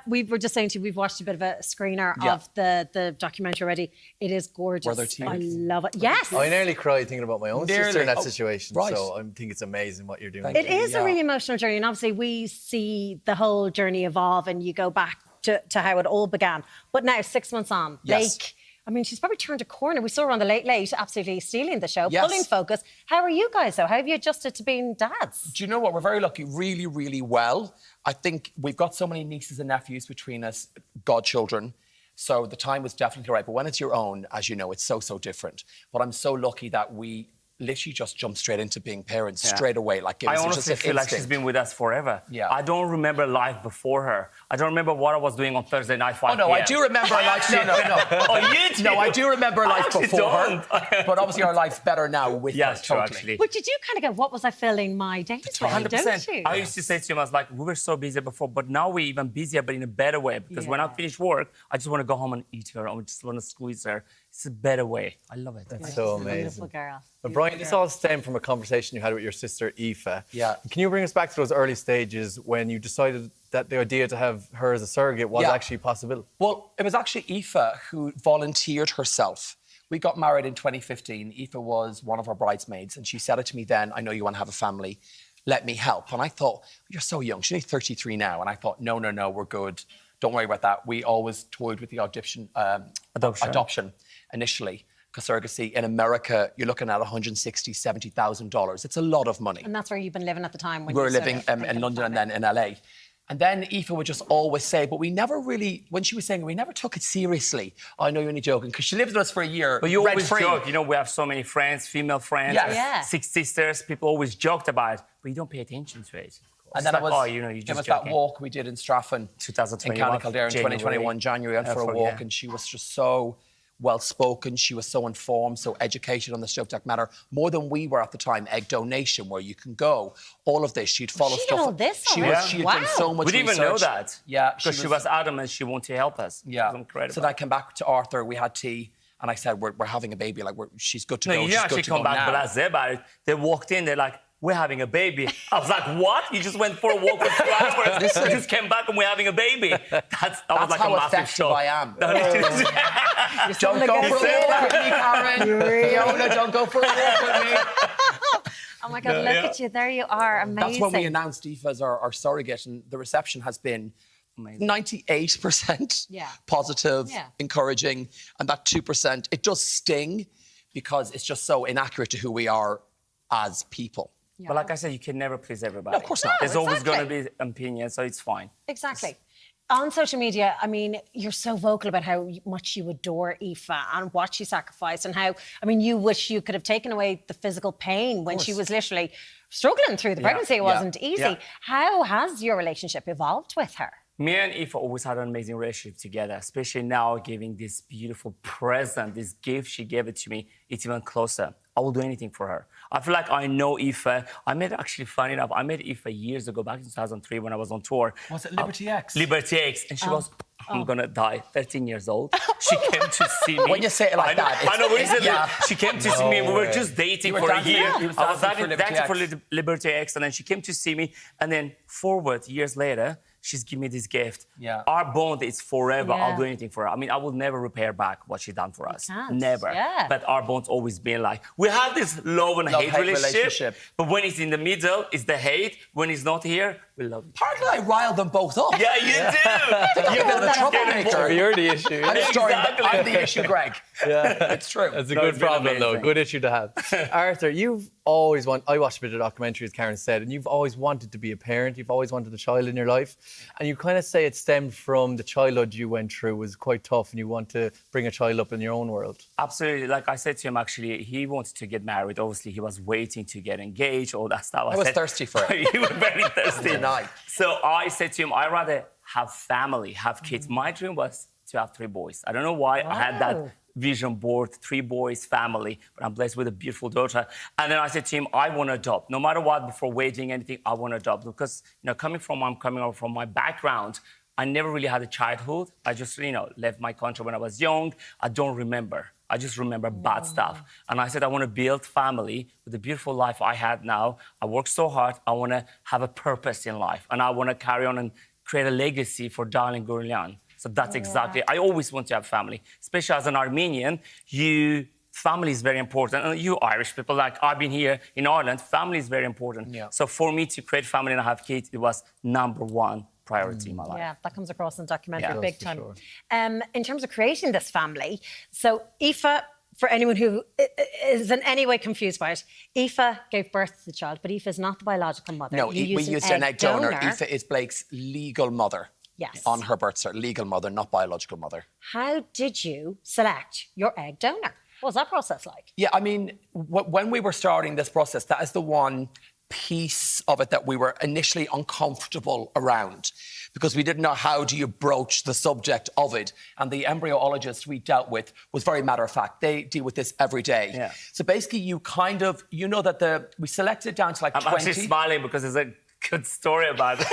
we were just saying to you, we've watched a bit of a screener of the documentary already. It is gorgeous. Were there tears? I love it. Yes. I nearly cried thinking about my own sister in that situation. right. So I think it's amazing what you're doing. It is a really emotional journey, and obviously we see the whole journey evolve, and you go back to how it all began. But now, 6 months on, Blake, I mean, she's probably turned a corner. We saw her on the Late Late, absolutely stealing the show, pulling focus. How are you guys, though? How have you adjusted to being dads? Do you know what? We're very lucky, really, really well. I think we've got so many nieces and nephews between us, godchildren. So the time was definitely right. But when it's your own, as you know, it's so, so different. But I'm so lucky that we literally just jumped straight into being parents straight away. Like, it was I just honestly an feel like instinct. she's been with us forever. Yeah. I don't remember life before her. I don't remember what I was doing on Thursday night, 5 Oh, no, I do remember life. No. Oh, you do? No, I do remember life actually before don't. her. But obviously our life's better now with her, Yes, true, totally. actually. But you do kind of go, what was I filling my days with, 100%. don't you? I used to say to him, I was like, we were so busy before, but now we're even busier, but in a better way. Because when I finish work, I just want to go home and eat her. I just want to squeeze her. It's a better way. I love it. That's so amazing. Beautiful girl. But Brian, this all stemmed from a conversation you had with your sister, Aoife. Yeah. Can you bring us back to those early stages when you decided that the idea to have her as a surrogate was actually possible? Well, it was actually Aoife who volunteered herself. We got married in 2015. Aoife was one of our bridesmaids, and she said it to me then, I know you want to have a family, let me help. And I thought, you're so young. She's only 33 now. And I thought, no, we're good. Don't worry about that. We always toyed with the adoption initially. Because surrogacy in America, you're looking at $160,000, $70,000. It's a lot of money. And that's where you've been living at the time. When we were you living in London and then in LA. And then Aoife would just always say, but we never really, when she was saying, we never took it seriously. Oh, I know you're only joking, because she lived with us for a year. But you always rent-free. joke, you know, we have so many friends, female friends, Yes. Yeah. 6 sisters. People always joked about it, but you don't pay attention to it. And then It's like, it was, you just it was joking. that walk we did in Straffan, 2021, in County Kildare in 2021, January, went for a walk, and she was just so well-spoken. She was so informed, so educated on the subject matter, more than we were at the time. Egg donation, where you can go. All of this, she'd follow She stuff. did all this she already? had done so much We didn't even know research. that. Yeah, because she was adamant she wanted to help us. Yeah, It was incredible. so then I came back to Arthur. We had tea, and I said, "We're having a baby. Like, she's good to No, go. you she's didn't actually good to come go back now." blasé about it. They walked in, they're like, we're having a baby. I was like, what? You just went for a walk for 2 hours. You just came back and we're having a baby. That was like how a massive effective shock. I am. Don't Don't go for a walk with me, Karen. Fiona, don't go for a walk with me. Oh my God, look at you. There you are. Amazing. That's when we announced Aoife as our surrogate, and the reception has been 98% positive, encouraging, and that 2%, it does sting because it's just so inaccurate to who we are as people. But like I said, you can never please everybody. No, of course not. There's always going to be an opinion, so it's fine. Exactly. On social media, I mean, you're so vocal about how much you adore Aoife and what she sacrificed and how, I mean, you wish you could have taken away the physical pain when she was literally struggling through the pregnancy. It wasn't easy. How has your relationship evolved with her? Me and Aoife always had an amazing relationship together, especially now giving this beautiful present, this gift she gave it to me, it's even closer. I will do anything for her. I feel like I know Aoife. I met, actually, funny enough, I met Aoife years ago, back in 2003 when I was on tour. Was it Liberty X? Liberty X. And she was, I'm going to die, 13 years old. She came to see me. When you say it like that, I know, she came to see me. We were just dating for a year. I was dancing for Liberty X, and then she came to see me. And then forward, years later, she's given me this gift. Yeah. Our bond is forever. I'll do anything for her. I mean, I will never repay back what she done for us. Never. Yeah. But our bond's always been like, we have this love and hate relationship. But when it's in the middle, it's the hate. When it's not here, we love it. Partly I riled them both up. Yeah, you do. You're a bit of a troublemaker. You're the issue. I'm the issue, Greg. Yeah, it's true. That's a good problem, though. Good issue to have. Arthur, you've always wanted... I watched a bit of the documentary, as Karen said, and you've always wanted to be a parent. You've always wanted a child in your life. And you kind of say it stemmed from the childhood you went through was quite tough, and you want to bring a child up in your own world. Absolutely. Like I said to him, actually, he wanted to get married. Obviously, he was waiting to get engaged, all that stuff. I was thirsty for it. You were very thirsty. Tonight. So I said to him, I'd rather have family, have kids. My dream was to have 3 boys. I don't know why I had that vision board, 3 boys, family, but I'm blessed with a beautiful daughter. And then I said to him, I want to adopt. No matter what, before wedding, anything, I want to adopt. Because, you know, coming up from my background, I never really had a childhood. I just, you know, left my country when I was young. I don't remember. I just remember bad stuff. And I said, I want to build family with the beautiful life I had now. I work so hard. I want to have a purpose in life. And I want to carry on and create a legacy for Dowling Gourounlian. So that's exactly, I always want to have family, especially as an Armenian, family is very important. And you Irish people, like I've been here in Ireland, family is very important. Yeah. So for me to create family and have kids, it was #1 priority in my life. Yeah, that comes across in the documentary Yeah. big For time. sure. In terms of creating this family, so Aoife, for anyone who is in any way confused by it, Aoife gave birth to the child, but Aoife is not the biological mother. No, You we used an egg donor. Aoife is Blake's legal mother. Yes. On her birth cert, legal mother, not biological mother. How did you select your egg donor? What was that process like? Yeah, I mean, when we were starting this process, that is the one piece of it that we were initially uncomfortable around, because we didn't know how do you broach the subject of it. And the embryologist we dealt with was very matter of fact. They deal with this every day. Yeah. So basically, you kind of, you know that we selected it down to like I'm 20. actually smiling because there's a good story about it.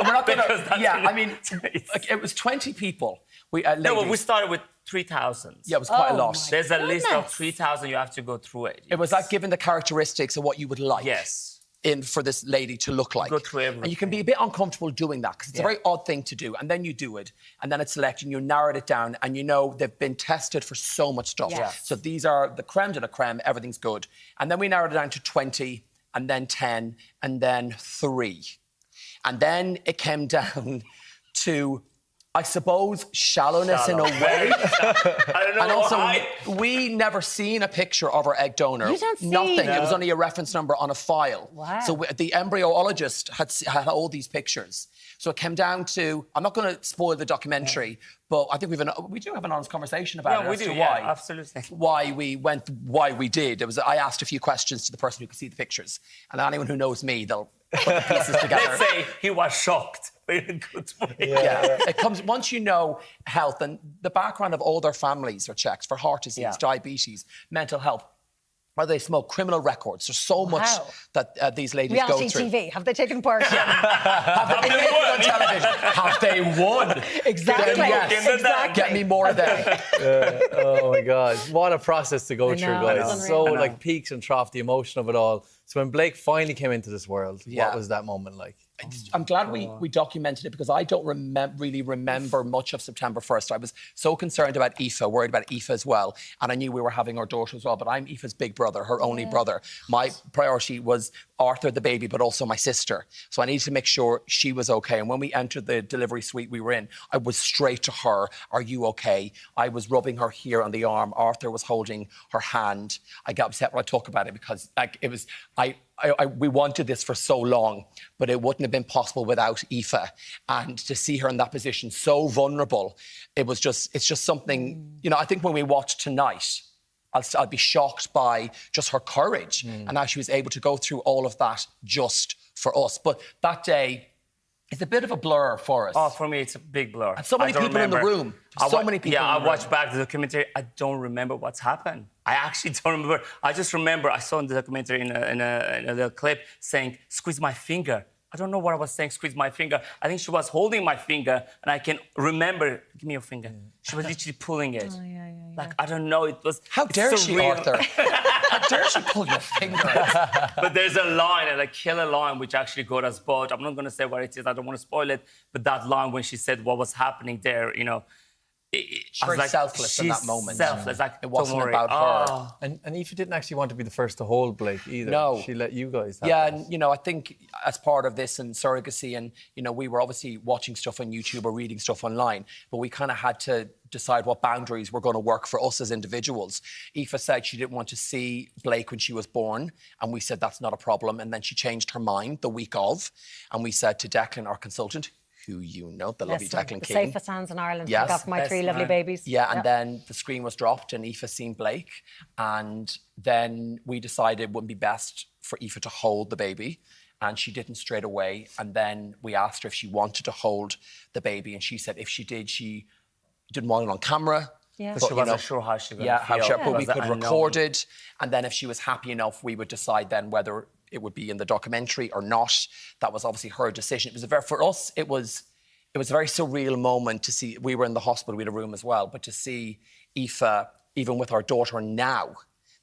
We're not gonna, yeah, I mean, it's- like, it was 20 people. No, but we ladies. started with 3,000. Yeah, it was quite a Oh lot. my There's a list of goodness. 3,000, you have to go through it. It was like giving the characteristics of what you would like. Yes. For this lady to look like. Go through And you can be a bit uncomfortable doing that because it's a very odd thing to do. And then you do it, and then it's selected, and you narrowed it down, and you know they've been tested for so much stuff. Yes. So these are the creme de la creme, everything's good. And then we narrowed it down to 20, and then 10, and then 3. And then it came down to, I suppose, shallowness in a way. I don't know And also, why. we never seen a picture of our egg donor. You don't see? Nothing. It was No. only a reference number on a file. Wow. So the embryologist had all these pictures. So it came down to, I'm not going to spoil the documentary, but I think we do have an honest conversation about it Yeah, we as do, to yeah, why. absolutely. Why we did. I asked a few questions to the person who could see the pictures. And anyone who knows me, they'll put the pieces together. Let's say he was shocked. In a good way. Yeah. It comes once you know health, and the background of all their families are checked for heart disease, Yeah. diabetes, mental health. Whether they smoke, criminal records. There's so much Wow. that these ladies Reality go through. TV, have they taken part? Have they been naked on television? Have they won? Exactly. Then yes. Exactly. Get me more of them. Oh my God, what a process to go I through, know, guys. it's So unreal. like peaks and troughs, the emotion of it all. So when Blake finally came into this world, Yeah. what was that moment like? I'm glad we documented it because I don't really remember much of September 1st. I was so concerned about Aoife, worried about Aoife as well. And I knew we were having our daughter as well, but I'm Aoife's big brother, her only brother. My priority was Arthur, the baby, but also my sister. So I needed to make sure she was okay. And when we entered the delivery suite we were in, I was straight to her. Are you okay? I was rubbing her here on the arm. Arthur was holding her hand. I got upset when I talk about it because like it was, we wanted this for so long, but it wouldn't have been possible without Aoife. And to see her in that position, so vulnerable, it's just something, you know, I think when we watch tonight, I'll be shocked by just her courage and how she was able to go through all of that just for us. But that day, it's a bit of a blur for us. Oh, for me, it's a big blur. And so many I don't people in the remember. room. So many people Yeah, in the I room. watched back the documentary. I don't remember what's happened. I actually don't remember. I just remember I saw in the documentary in a little clip saying, "Squeeze my finger." I don't know what I was saying, squeeze my finger. I think she was holding my finger, and I can remember, give me your finger. She was literally pulling it. Like, I don't know, it was... How it's dare she, surreal. Arthur? How dare she pull your finger? But there's a line, a killer line, which actually got us both. I'm not going to say what it is. I don't want to spoil it. But that line when she said what was happening there, you know... She's very selfless in that she's moment. Selfless. Like, It wasn't don't worry. about her. Oh. And Aoife didn't actually want to be the first to hold Blake either. No. She let you guys have Yeah, it. and you know, I think as part of this and surrogacy, and you know, we were obviously watching stuff on YouTube or reading stuff online, but we kind of had to decide what boundaries were going to work for us as individuals. Aoife said she didn't want to see Blake when she was born, and we said that's not a problem. And then she changed her mind the week of, and we said to Declan, our consultant, who you know, the lovely Listen, Declan the King. safest hands in Ireland. Yes. Got my Best 3 lovely man. babies. Yeah, and then the screen was dropped and Aoife seen Blake. And then we decided it wouldn't be best for Aoife to hold the baby. And she didn't straight away. And then we asked her if she wanted to hold the baby. And she said if she did, she didn't want it on camera. Yeah. But she wasn't sure how she was going to feel. But It we was the could unknown. record it. And then if she was happy enough, we would decide then whether it would be in the documentary or not. That was obviously her decision. It was for us, it was a very surreal moment to see. We were in the hospital, we had a room as well, but to see Aoife, even with our daughter now,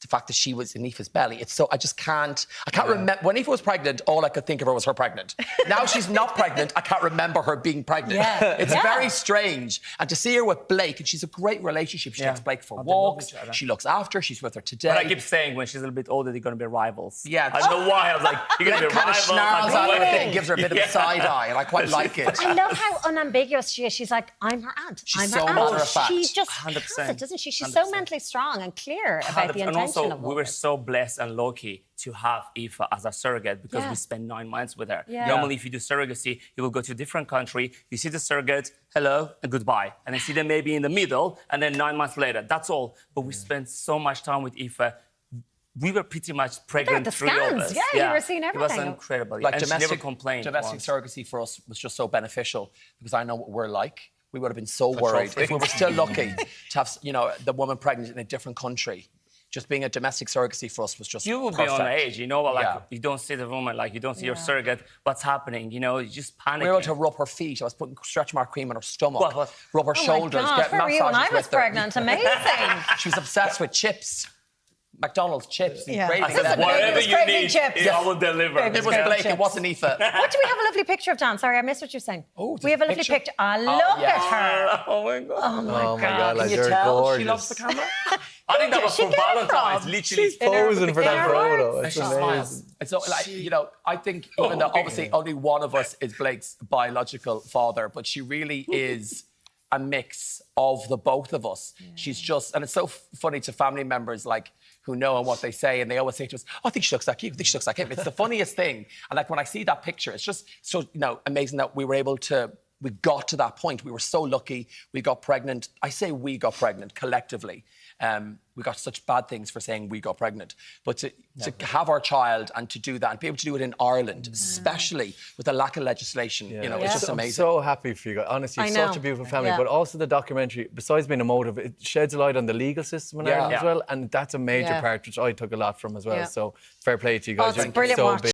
the fact that she was in Aoife's belly. I can't remember. When Aoife was pregnant, all I could think of her was her pregnant. Now she's not pregnant, I can't remember her being pregnant. Yeah. It's very strange. And to see her with Blake, and she's a great relationship. She takes Blake for walks, she looks after her, she's with her today. But I keep saying when she's a little bit older, they're going to be rivals. Yeah. I don't know why. I was like, you're going to be Blake kind of rivals. snarls Like, at her a bit and gives her a bit of a side eye, and I quite like it. I love how unambiguous she is. She's like, I'm her aunt. She's I'm so her matter aunt. of fact. She just 100%. has it, doesn't she? She's so mentally strong and clear about the intention and also, of we were so blessed and lucky to have Aoife as a surrogate because we spent 9 months with her. Yeah. Normally, if you do surrogacy, you will go to a different country, you see the surrogate, hello, and goodbye. And then see them maybe in the middle, and then 9 months later. That's all. But we spent so much time with Aoife. We were pretty much pregnant, the three of scans. us. Yeah, you were seeing It was everything. incredible. Like and she never complained domestic once. surrogacy for us was just so beneficial because I know what we're like. We would have been so worried if we were still lucky to have, the woman pregnant in a different country. Just being a domestic surrogacy for us was just You will perfect. be on age, you don't see the woman, you don't see your surrogate, what's happening, you just panic. We were able to rub her feet. I was putting stretch mark cream on her stomach, What? rub her Oh shoulders, my God, get where were you when massages I was with her. pregnant? Amazing. She was obsessed with chips. McDonald's chips and Yeah. craving I said them. Whatever It was you crazy need, chips. I will deliver. It was Blake, it wasn't Aoife. What do we have a lovely picture of, Dan? Sorry, I missed what you're saying. Oh, we have a lovely picture? picture. Look yeah. at her. Oh my God. Oh my Oh my God. God, like Can you you're tell gorgeous. she loves the camera? I think that was She for get it Valentine's, from? literally. She's posing for in that her photo. heart. It's She amazing. smiles. It's so, I think even though obviously only one of us is Blake's biological father, but she really is a mix of the both of us. She's just, and it's so funny to family members who know and what they say, and they always say to us, "Oh, I think she looks like you. I think she looks like him." It's the funniest thing. And when I see that picture, it's just so amazing that we got to that point. We were so lucky. We got pregnant. I say we got pregnant collectively. We got such bad things for saying we got pregnant. But to have our child and to do that and be able to do it in Ireland, especially with the lack of legislation, it's just amazing. I'm so happy for you guys. Honestly, I it's know. such a beautiful family. Yeah. But also the documentary, besides being emotive, it sheds a light on the legal system in Ireland as well. And that's a major part, which I took a lot from as well. Yeah. So fair play to you guys. it's You're brilliant so watch. big.